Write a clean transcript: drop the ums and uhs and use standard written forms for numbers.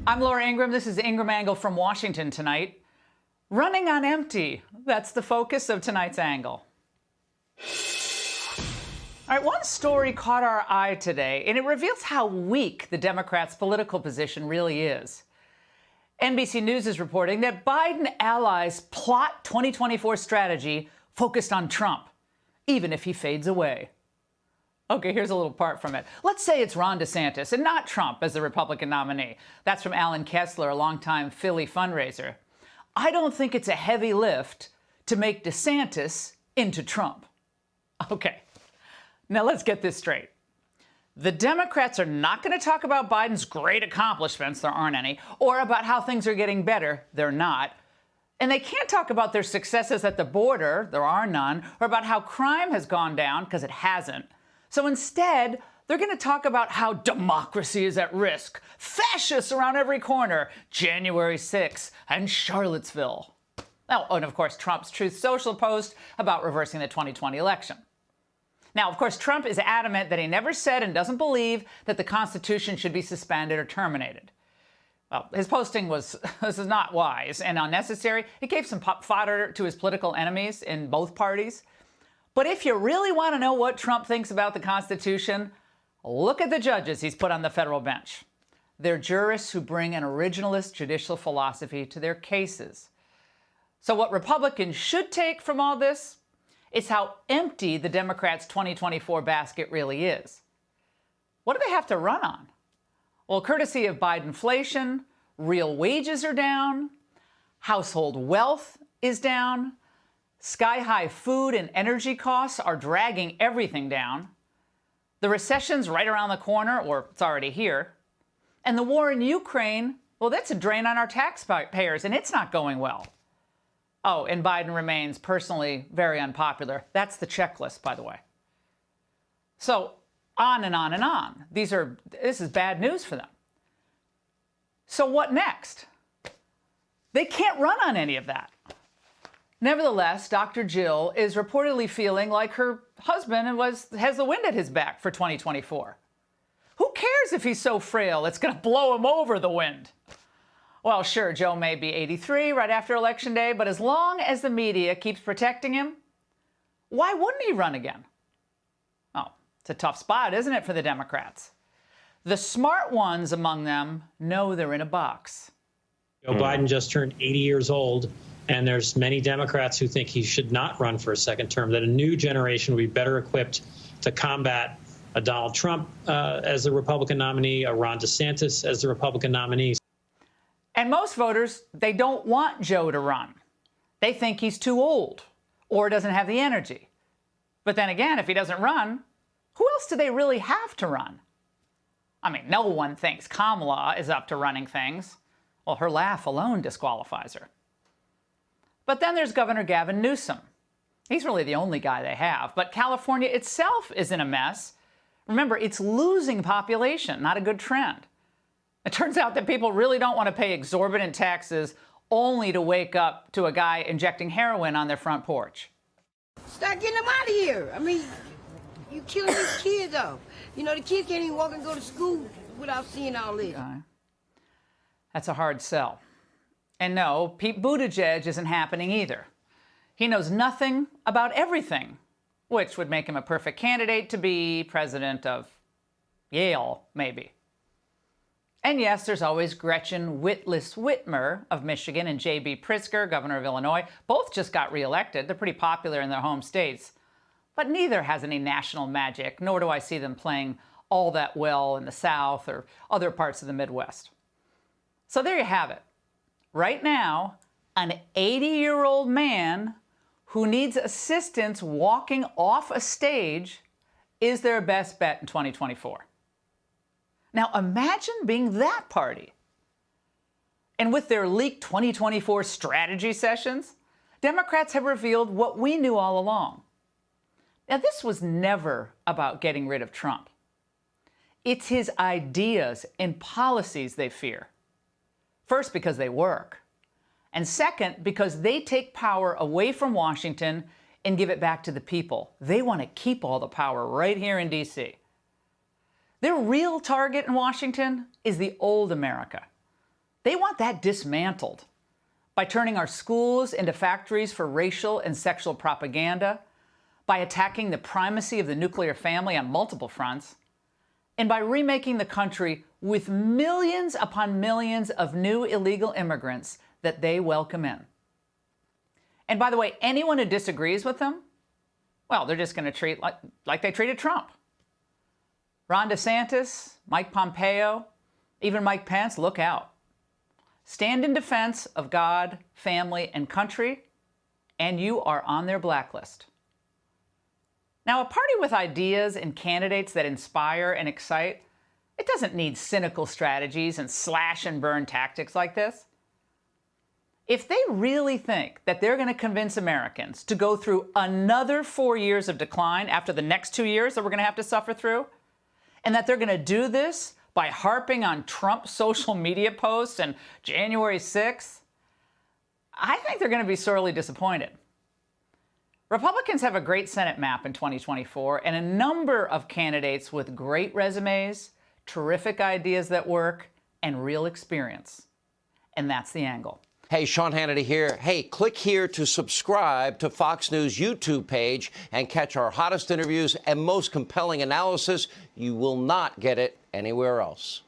I'm Laura Ingraham. This is Ingraham Angle from Washington tonight. Running on empty. That's the focus of tonight's angle. All right, one story caught our eye today, and it reveals how weak the Democrats' political position really is. NBC News is reporting that Biden allies plot 2024 strategy focused on Trump, even if he fades away. Okay, here's a little part from it. Let's say it's Ron DeSantis and not Trump as the Republican nominee. That's from Alan Kessler, a longtime Philly fundraiser. I don't think it's a heavy lift to make DeSantis into Trump. Okay, now let's get this straight. The Democrats are not going to talk about Biden's great accomplishments, there aren't any, or about how things are getting better, they're not. And they can't talk about their successes at the border, there are none, or about how crime has gone down, because it hasn't. So instead, they're going to talk about how democracy is at risk, fascists around every corner, January 6th, and Charlottesville. Oh, and of course, Trump's Truth Social post about reversing the 2020 election. Now, of course, Trump is adamant that he never said and doesn't believe that the Constitution should be suspended or terminated. Well, his posting this is not wise and unnecessary. It gave some fodder to his political enemies in both parties. But if you really want to know what Trump thinks about the Constitution, look at the judges he's put on the federal bench. They're jurists who bring an originalist judicial philosophy to their cases. So what Republicans should take from all this is how empty the Democrats' 2024 basket really is. What do they have to run on? Well, courtesy of Bidenflation, real wages are down, household wealth is down, sky-high food and energy costs are dragging everything down. The recession's right around the corner, or it's already here. And the war in Ukraine, well, that's a drain on our taxpayers, and it's not going well. Oh, and Biden remains personally very unpopular. That's the checklist, by the way. So on and on and on. This is bad news for them. So what next? They can't run on any of that. Nevertheless, Dr. Jill is reportedly feeling like her husband has the wind at his back for 2024. Who cares if he's so frail it's going to blow him over the wind? Well, sure, Joe may be 83 right after Election Day, but as long as the media keeps protecting him, why wouldn't he run again? Oh, it's a tough spot, isn't it, for the Democrats? The smart ones among them know they're in a box. Joe Biden just turned 80 years old. And there's many Democrats who think he should not run for a second term, that a new generation would be better equipped to combat a Donald Trump as the Republican nominee, a Ron DeSantis as the Republican nominee. And most voters, they don't want Joe to run. They think he's too old or doesn't have the energy. But then again, if he doesn't run, who else do they really have to run? I mean, no one thinks Kamala is up to running things. Well, her laugh alone disqualifies her. But then there's Governor Gavin Newsom. He's really the only guy they have. But California itself is in a mess. Remember, it's losing population, not a good trend. It turns out that people really don't want to pay exorbitant taxes only to wake up to a guy injecting heroin on their front porch. Start getting them out of here. I mean, you killing these kids off. You know, the kids can't even walk and go to school without seeing all this. That's a hard sell. And no, Pete Buttigieg isn't happening either. He knows nothing about everything, which would make him a perfect candidate to be president of Yale, maybe. And yes, there's always Gretchen Whitlis Whitmer of Michigan and J.B. Pritzker, governor of Illinois. Both just got reelected. They're pretty popular in their home states. But neither has any national magic, nor do I see them playing all that well in the South or other parts of the Midwest. So there you have it. Right now, an 80-year-old man who needs assistance walking off a stage is their best bet in 2024. Now imagine being that party. And with their leaked 2024 strategy sessions, Democrats have revealed what we knew all along. Now, this was never about getting rid of Trump. It's his ideas and policies they fear. First, because they work. And second, because they take power away from Washington and give it back to the people. They want to keep all the power right here in D.C. Their real target in Washington is the old America. They want that dismantled by turning our schools into factories for racial and sexual propaganda, by attacking the primacy of the nuclear family on multiple fronts, and by remaking the country with millions upon millions of new illegal immigrants that they welcome in. And by the way, anyone who disagrees with them, well, they're just going to treat like they treated Trump. Ron DeSantis, Mike Pompeo, even Mike Pence, look out. Stand in defense of God, family, and country, and you are on their blacklist. Now, a party with ideas and candidates that inspire and excite, it doesn't need cynical strategies and slash and burn tactics like this. If they really think that they're going to convince Americans to go through another 4 years of decline after the next 2 years that we're going to have to suffer through, and that they're going to do this by harping on Trump's social media posts and January 6th, I think they're going to be sorely disappointed. Republicans have a great Senate map in 2024 and a number of candidates with great resumes, terrific ideas that work, and real experience. And that's the angle. Hey, Sean Hannity here. Hey, click here to subscribe to Fox News YouTube page and catch our hottest interviews and most compelling analysis. You will not get it anywhere else.